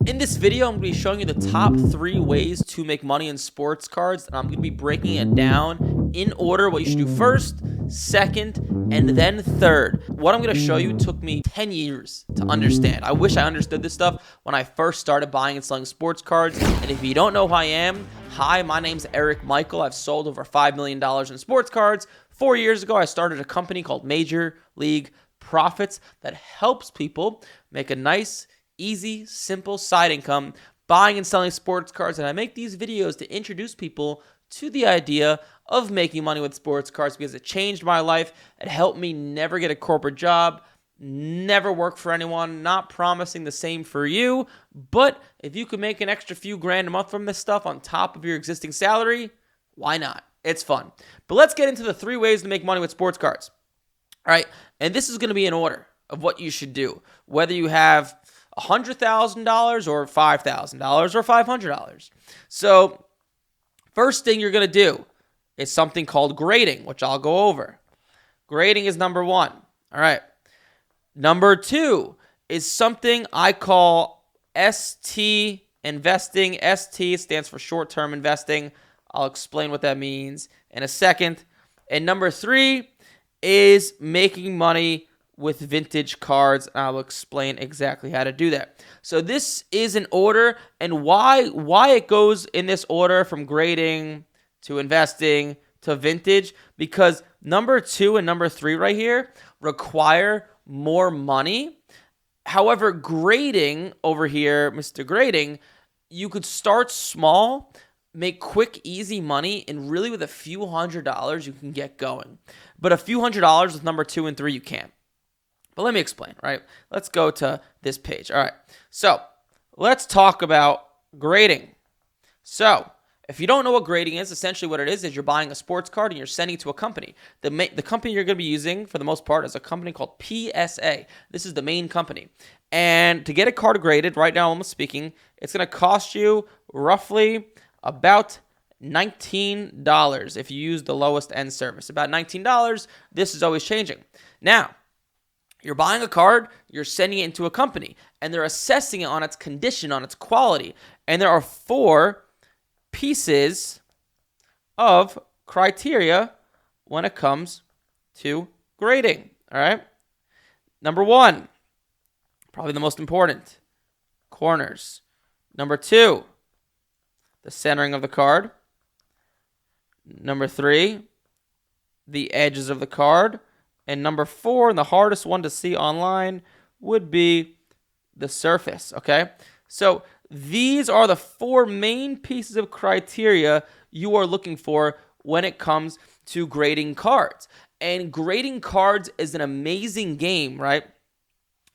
In this video, I'm going to be showing you the top 3 ways to make money in sports cards, and I'm going to be breaking it down in order what you should do first, second, and then third. What I'm going to show you took me 10 years to understand. I wish I understood this stuff when I first started buying and selling sports cards, and if you don't know who I am, hi, my name's Eric Michael. I've sold over $5 million in sports cards. 4 years ago, I started a company called Major League Profits that helps people make a nice, easy, simple side income buying and selling sports cards. And I make these videos to introduce people to the idea of making money with sports cards because it changed my life. It helped me never get a corporate job, never work for anyone, not promising the same for you. But if you could make an extra few grand a month from this stuff on top of your existing salary, why not? It's fun. But let's get into the 3 ways to make money with sports cards. All right. And this is going to be in order of what you should do, whether you have $100,000 or $5,000 or $500. So first thing you're going to do is something called grading, which I'll go over. Grading is number 1. All right. Number 2 is something I call ST investing. ST stands for short-term investing. I'll explain what that means in a second. And number 3 is making money with vintage cards. I will explain exactly how to do that. So this is an order, and why it goes in this order from grading to investing to vintage, because number 2 and number 3 right here require more money. However, grading over here, Mr. Grading, you could start small, make quick, easy money, and really with a few $100s you can get going. But a few $100s with number 2 and 3 you can't. But let me explain, right? Let's go to this page. All right. So let's talk about grading. So if you don't know what grading is, essentially what it is you're buying a sports card and you're sending it to a company. The company you're going to be using for the most part is a company called PSA. This is the main company. And to get a card graded, right now, almost speaking, it's going to cost you roughly about $19 if you use the lowest end service. About $19. This is always changing. Now, you're buying a card, you're sending it into a company, and they're assessing it on its condition, on its quality. And there are 4 pieces of criteria when it comes to grading. All right? Number 1, probably the most important, corners. Number 2, the centering of the card. Number 3, the edges of the card. And number 4, and the hardest one to see online, would be the surface, okay? So these are the 4 main pieces of criteria you are looking for when it comes to grading cards. And grading cards is an amazing game, right?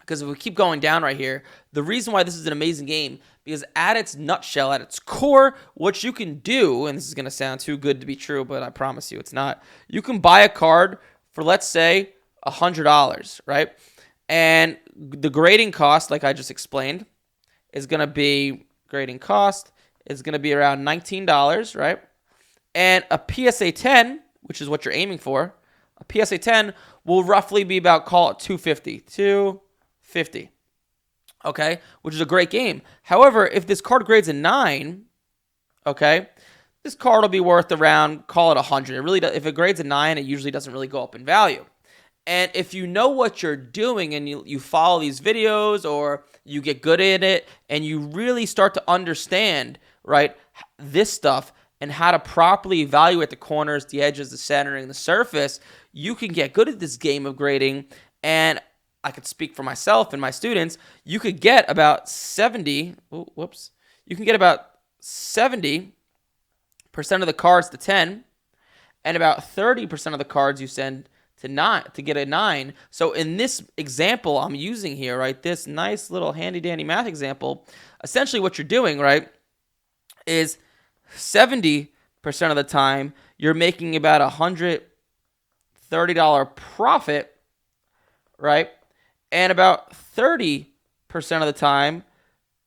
Because if we keep going down right here, the reason why this is an amazing game, because at its nutshell, at its core, what you can do, and this is going to sound too good to be true, but I promise you it's not, you can buy a card for, let's say, $100, right? And the grading cost, like I just explained, is going to be, grading cost is going to be around $19, right? And a PSA 10, which is what you're aiming for, a PSA 10 will roughly be about, call it $250, okay? Which is a great game. However, if this card grades a 9, okay, this card will be worth around, call it 100. It really does, if it grades a 9, it usually doesn't really go up in value. And if you know what you're doing and you follow these videos or you get good at it and you really start to understand, right, this stuff and how to properly evaluate the corners, the edges, the centering, the surface, you can get good at this game of grading. And I could speak for myself and my students, you could get about 70% of the cards to 10, and about 30% of the cards you send to get a 9. So in this example I'm using here, right, this nice little handy-dandy math example, essentially what you're doing, right, is 70% of the time you're making about $130 profit, right, and about 30% of the time,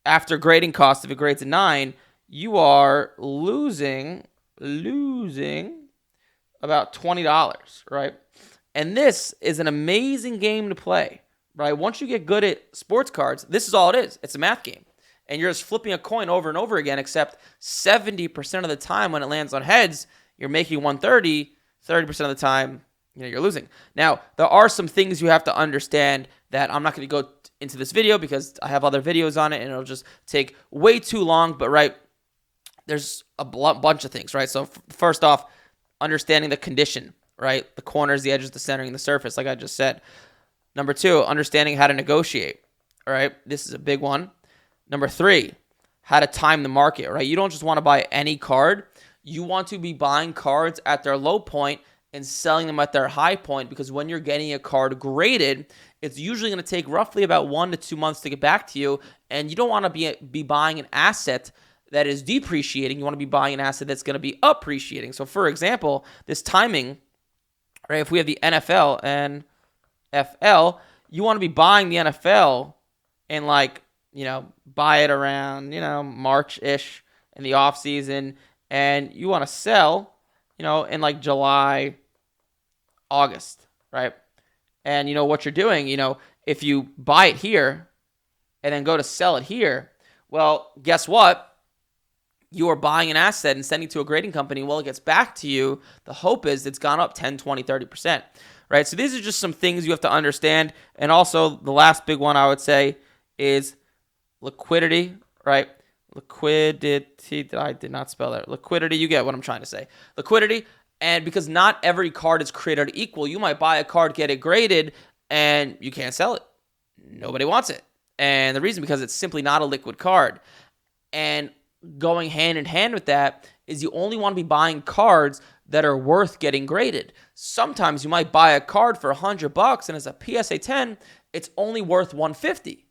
after grading costs, if it grades a 9, you are losing about $20, right? And this is an amazing game to play, right? Once you get good at sports cards, this is all it is. It's a math game. and you're just flipping a coin over and over again, except 70% of the time when it lands on heads, you're making 130, 30% of the time, you're losing. Now, there are some things you have to understand that I'm not going to go into this video because I have other videos on it and it'll just take way too long, but right, there's a bunch of things, right? So first off, understanding the condition, right? The corners, the edges, the centering, the surface, like I just said. Number 2, understanding how to negotiate, all right? This is a big one. Number 3, how to time the market, right? You don't just want to buy any card. You want to be buying cards at their low point and selling them at their high point, because when you're getting a card graded, it's usually going to take roughly about 1 to 2 months to get back to you, and you don't want to be buying an asset that is depreciating. You want to be buying an asset that's going to be appreciating. So, for example, this timing, right? If we have the NFL and FL, you want to be buying the NFL and buy it around, March-ish in the off season, and you want to sell, in July, August, right? And what you're doing, if you buy it here and then go to sell it here, well, guess what? You are buying an asset and sending it to a grading company. Well, it gets back to you. The hope is it's gone up 10, 20, 30%, right? So these are just some things you have to understand. And also the last big one I would say is liquidity, right? Liquidity, I did not spell that. Liquidity, you get what I'm trying to say. Liquidity, and because not every card is created equal, you might buy a card, get it graded, and you can't sell it. Nobody wants it. And the reason, because it's simply not a liquid card. And going hand in hand with that is you only want to be buying cards that are worth getting graded. Sometimes you might buy a card for $100 and as a PSA 10, it's only worth $150.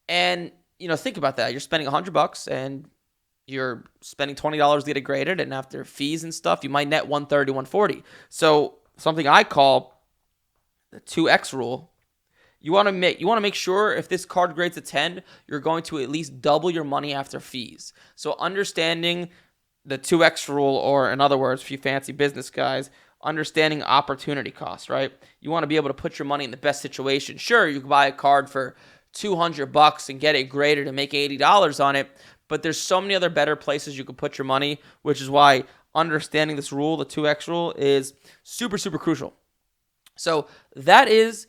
And think about that. You're spending $100 and you're spending $20 to get it graded, and after fees and stuff, you might net $130, $140. So something I call the 2x rule. You want to make sure if this card grades a 10, you're going to at least double your money after fees. So understanding the 2x rule, or in other words, for you fancy business guys, understanding opportunity cost, right? You want to be able to put your money in the best situation. Sure, you can buy a card for $200 and get it graded and make $80 on it, but there's so many other better places you can put your money, which is why understanding this rule, the 2x rule, is super, super crucial. So that is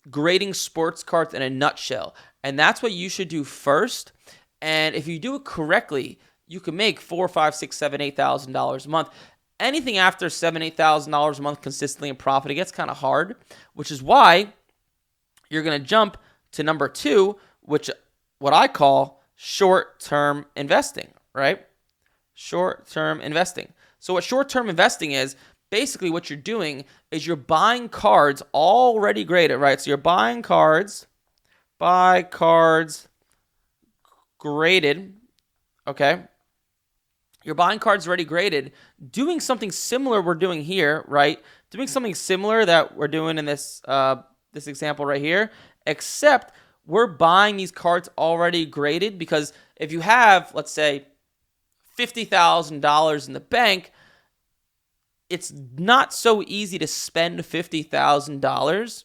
grading sports cards in a nutshell, and that's what you should do first. And if you do it correctly, you can make $4,000, $5,000, $6,000, $7,000, $8,000 a month. Anything after $7,000, $8,000 a month consistently in profit, it gets kind of hard, which is why you're going to jump to number 2, which what I call short-term investing, right? Short-term investing. So what short-term investing is, basically what you're doing is you're buying cards already graded, right? So you're buying cards, graded, okay? You're buying cards already graded, doing something similar we're doing here, right? Doing something similar that we're doing in this this example right here, except we're buying these cards already graded, because if you have, let's say, $50,000 in the bank, it's not so easy to spend $50,000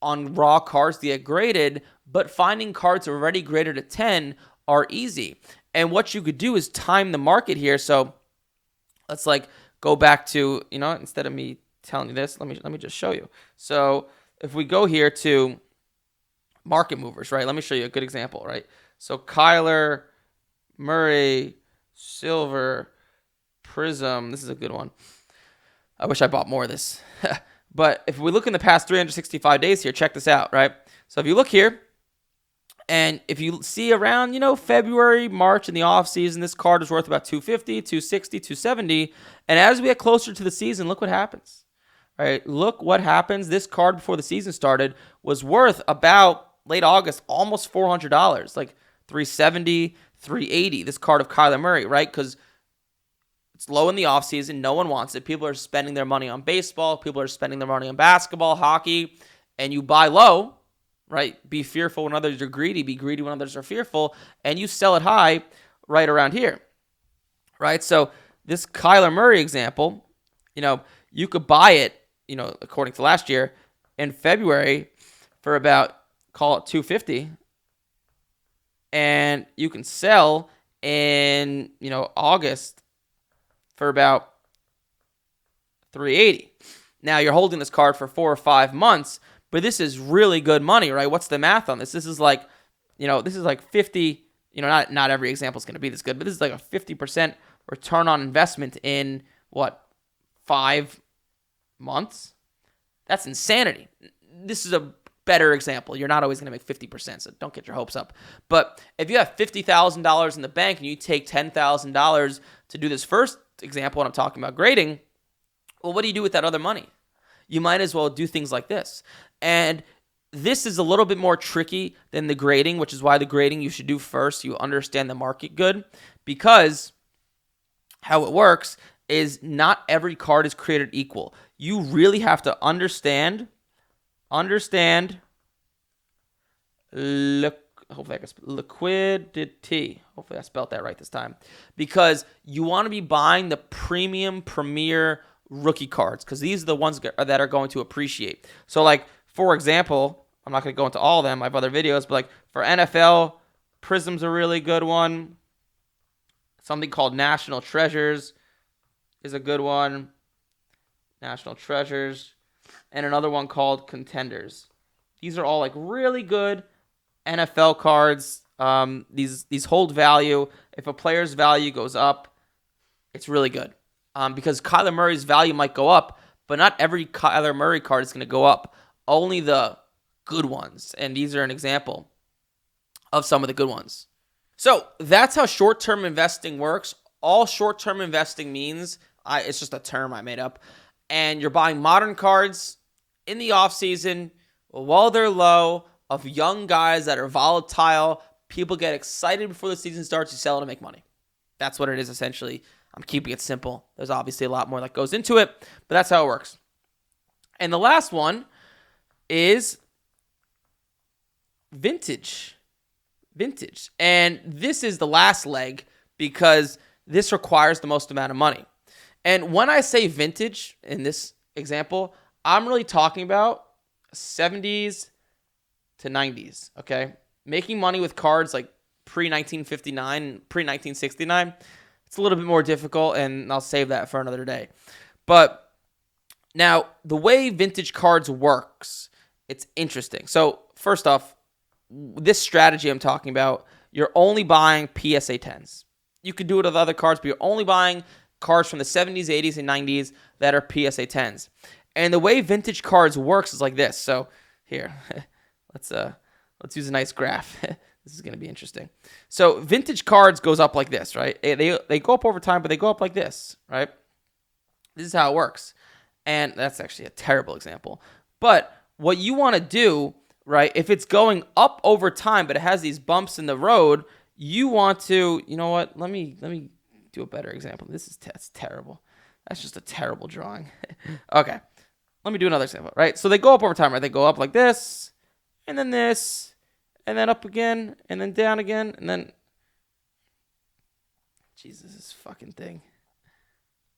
on raw cards to get graded, but finding cards already graded at 10 are easy. And what you could do is time the market here. So let's go back to, instead of me telling you this, let me just show you. So if we go here to market movers, right? Let me show you a good example, right? So Kyler Murray, Silver, Prism. This is a good one. I wish I bought more of this. But if we look in the past 365 days here, check this out, right? So if you look here, and if you see around, February, March in the off season, this card is worth about $250, $260, $270. And as we get closer to the season, look what happens. Right? Look what happens. This card before the season started was worth about late August, almost $400, like $370, $380. This card of Kyler Murray, right? Because it's low in the offseason. No one wants it. People are spending their money on baseball. People are spending their money on basketball, hockey. And you buy low, right? Be fearful when others are greedy. Be greedy when others are fearful. And you sell it high right around here, right? So this Kyler Murray example, you could buy it, according to last year, in February for about, call it $250. and you can sell in, August for about 380. Now you're holding this card for 4 or 5 months, but this is really good money, right? What's the math on this? This is like 50, not every example is going to be this good, but this is like a 50% return on investment in 5 months? That's insanity. This is a better example. You're not always going to make 50%, so don't get your hopes up. But if you have $50,000 in the bank and you take $10,000 to do this first example, and I'm talking about grading, well, what do you do with that other money? You might as well do things like this. And this is a little bit more tricky than the grading, which is why the grading you should do first so you understand the market good, because how it works is not every card is created equal. You really have to understand liquidity. Hopefully I spelled that right this time. Because you want to be buying the premium premier rookie cards, because these are the ones that are going to appreciate. So like, for example, I'm not going to go into all of them. I have other videos, but like for NFL, Prism's a really good one. Something called National Treasures is a good one. National Treasures. And another one called Contenders. These are all like really good NFL cards. These hold value. If a player's value goes up, it's really good. Because Kyler Murray's value might go up, but not every Kyler Murray card is going to go up. Only the good ones. And these are an example of some of the good ones. So that's how short-term investing works. All short-term investing means, it's just a term I made up, and you're buying modern cards in the offseason while they're low, of young guys that are volatile. People get excited before the season starts. You sell it to make money. That's what it is, essentially. I'm keeping it simple. There's obviously a lot more that goes into it, but that's how it works. And the last one is vintage. And this is the last leg because this requires the most amount of money. And when I say vintage in this example, I'm really talking about 70s to 90s, okay? Making money with cards like pre-1959, pre-1969, it's a little bit more difficult, and I'll save that for another day. But now, the way vintage cards works, it's interesting. So first off, this strategy I'm talking about, you're only buying PSA 10s. You could do it with other cards, but you're only buying cards from the 70s, 80s, and 90s that are PSA 10s. And the way vintage cards works is like this. So here, let's use a nice graph. This is going to be interesting. So vintage cards goes up like this, right? They go up over time, but they go up like this, right? This is how it works. And that's actually a terrible example. But what you want to do, right, if it's going up over time, but it has these bumps in the road, you want to, you know what? Let me do a better example. That's terrible. That's just a terrible drawing. Okay. Let me do another example, right? So they go up over time, right? They go up like this, and then this, and then up again, and then down again, and then... Jesus, this fucking thing.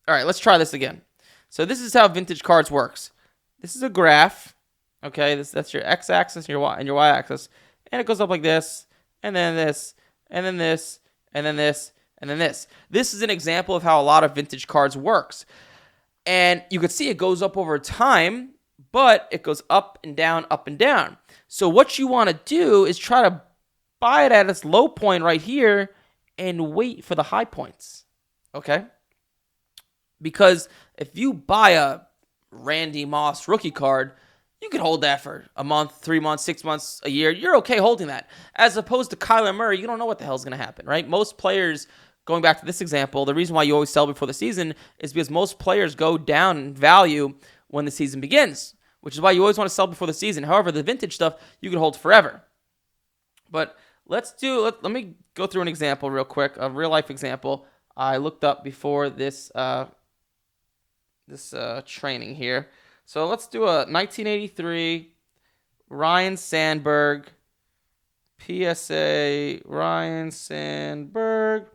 All right, let's try this again. So this is how vintage cards works. This is a graph, okay? That's your x-axis and your y-axis, and it goes up like this, and then this, and then this, and then this, and then this. This is an example of how a lot of vintage cards works. And you can see it goes up over time, but it goes up and down, up and down. So what you want to do is try to buy it at its low point right here and wait for the high points, okay? Because if you buy a Randy Moss rookie card, you can hold that for a month, 3 months, 6 months, a year. You're okay holding that. As opposed to Kyler Murray, you don't know what the hell's going to happen, right? Most players... Going back to this example, the reason why you always sell before the season is because most players go down in value when the season begins, which is why you always want to sell before the season. However, the vintage stuff, you can hold forever. But let me go through an example real quick, a real-life example I looked up before this training here. So let's do a 1983 Ryan Sandberg, PSA Ryan Sandberg,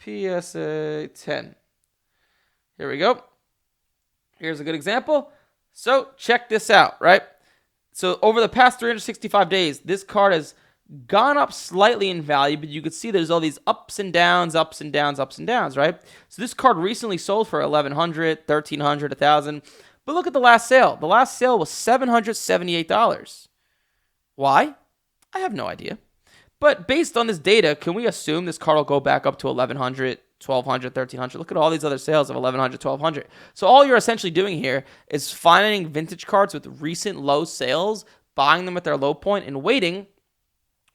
PSA 10. Here we go. Here's a good example. So check this out, right? So over the past 365 days, this card has gone up slightly in value, but you could see there's all these ups and downs, ups and downs, ups and downs, right? So this card recently sold for $1,100, $1,300, $1,000. But look at the last sale. The last sale was $778. Why? I have no idea. But based on this data, can we assume this card will go back up to $1,100, $1,200, $1,300? Look at all these other sales of $1,100, $1,200. So all you're essentially doing here is finding vintage cards with recent low sales, buying them at their low point, and waiting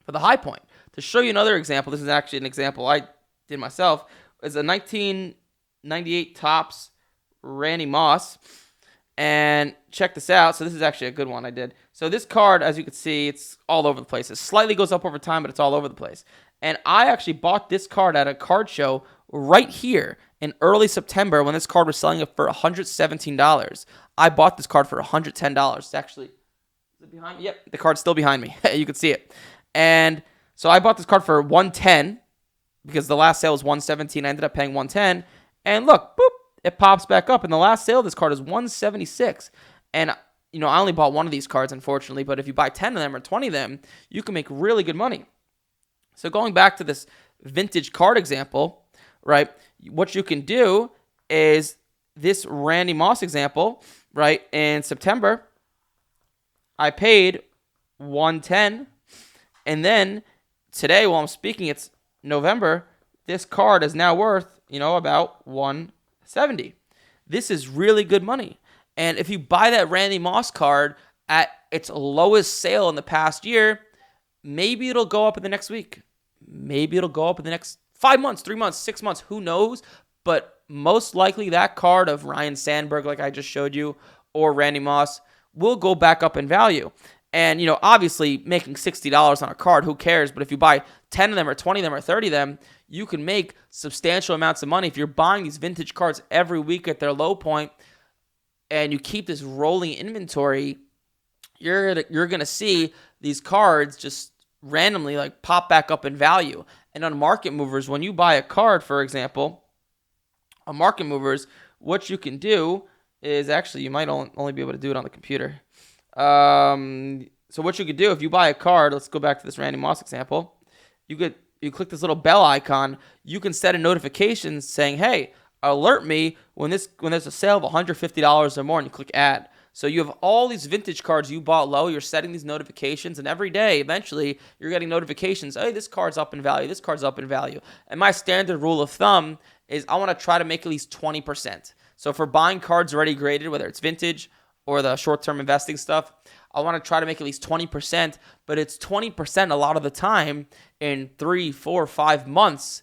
for the high point. To show you another example, this is actually an example I did myself. It's a 1998 Topps Randy Moss. And check this out. So this is actually a good one I did. So this card, as you can see, it's all over the place. It slightly goes up over time, but it's all over the place. And I actually bought this card at a card show right here in early September when this card was selling it for $117. I bought this card for $110. It's actually, is it behind me? Yep, the card's still behind me. You can see it. And so I bought this card for $110 because the last sale was $117. I ended up paying $110. And look, boop, it pops back up. And the last sale of this card is $176. And, I only bought one of these cards, unfortunately. But if you buy 10 of them or 20 of them, you can make really good money. So going back to this vintage card example, right, what you can do is this Randy Moss example, right, in September, I paid $110. And then today, while I'm speaking, it's November. This card is now worth, about $170. This is really good money. And if you buy that Randy Moss card at its lowest sale in the past year, maybe it'll go up in the next week. Maybe it'll go up in the next 5 months, 3 months, 6 months. Who knows? But most likely that card of Ryan Sandberg, like I just showed you, or Randy Moss, will go back up in value. And, obviously making $60 on a card, who cares? But if you buy 10 of them or 20 of them or 30 of them, you can make substantial amounts of money. If you're buying these vintage cards every week at their low point and you keep this rolling inventory, you're going to see these cards just randomly like pop back up in value. And on market movers, when you buy a card, for example, on market movers, what you can do is actually you might only be able to do it on the computer. So what you could do if you buy a card, let's go back to this Randy Moss example. You click this little bell icon. You can set a notification saying, "Hey, alert me when there's a sale of $150 or more," and you click add. So you have all these vintage cards you bought low. You're setting these notifications, and every day, eventually, you're getting notifications. Hey, this card's up in value. This card's up in value. And my standard rule of thumb is I want to try to make at least 20%. So for buying cards already graded, whether it's vintage or the short-term investing stuff, I want to try to make at least 20%, but it's 20% a lot of the time in 3, 4, 5 months,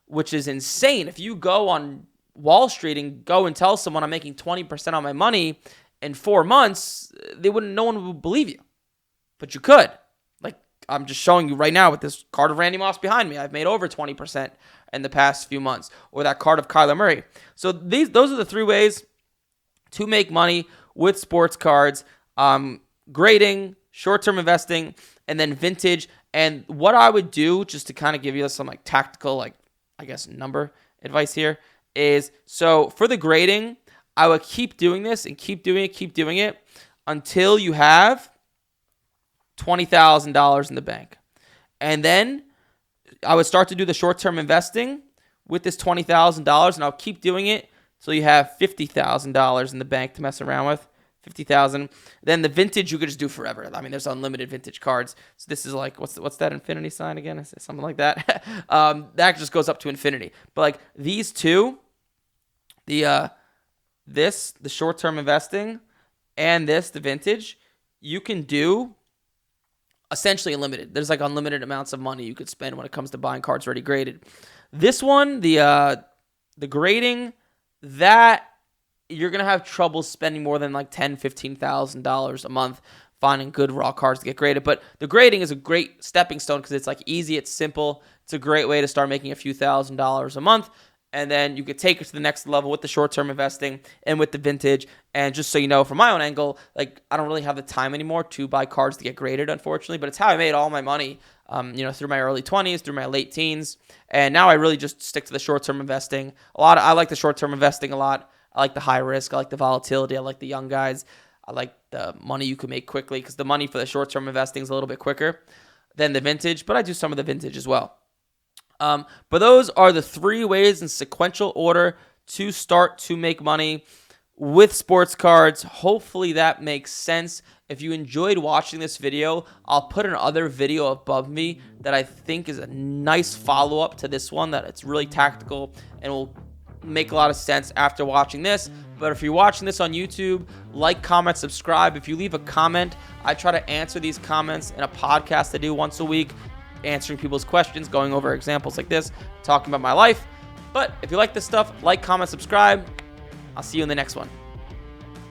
which is insane. If you go on Wall Street and go and tell someone I'm making 20% on my money in 4 months, no one would believe you. But you could. Like I'm just showing you right now with this card of Randy Moss behind me. I've made over 20% in the past few months, or that card of Kyler Murray. So those are the 3 ways to make money with sports cards. Grading, short-term investing, and then vintage. And what I would do, just to kind of give you some tactical, number advice here, is so for the grading, I would keep doing this and keep doing it until you have $20,000 in the bank. And then I would start to do the short-term investing with this $20,000, and I'll keep doing it until you have $50,000 in the bank to mess around with. 50,000. Then the vintage you could just do forever. I mean, there's unlimited vintage cards. So this is what's that infinity sign again? Is it something like that? That just goes up to infinity. But these two, the short-term investing and the vintage, you can do essentially unlimited. There's unlimited amounts of money you could spend when it comes to buying cards already graded. This one, the grading, that you're going to have trouble spending more than $10,000, $15,000 a month finding good raw cards to get graded. But the grading is a great stepping stone because it's easy, it's simple. It's a great way to start making a few $1,000s a month. And then you could take it to the next level with the short-term investing and with the vintage. And just so you know, from my own angle, I don't really have the time anymore to buy cards to get graded, unfortunately. But it's how I made all my money, through my early 20s, through my late teens. And now I really just stick to the short-term investing. I like the short-term investing a lot. I like the high risk. I like the volatility. I like the young guys. I like the money you can make quickly because the money for the short-term investing is a little bit quicker. than the vintage, but I do some of the vintage as well. But those are the 3 ways in sequential order to start to make money with sports cards. Hopefully that makes sense. If you enjoyed watching this video, I'll put another video above me that I think is a nice follow-up to this one, that it's really tactical and will make a lot of sense after watching this. But if you're watching this on YouTube, like, comment, subscribe. If you leave a comment, I try to answer these comments in a podcast I do once a week, answering people's questions, going over examples like this, talking about my life. But if you like this stuff, like, comment, subscribe. I'll see you in the next one.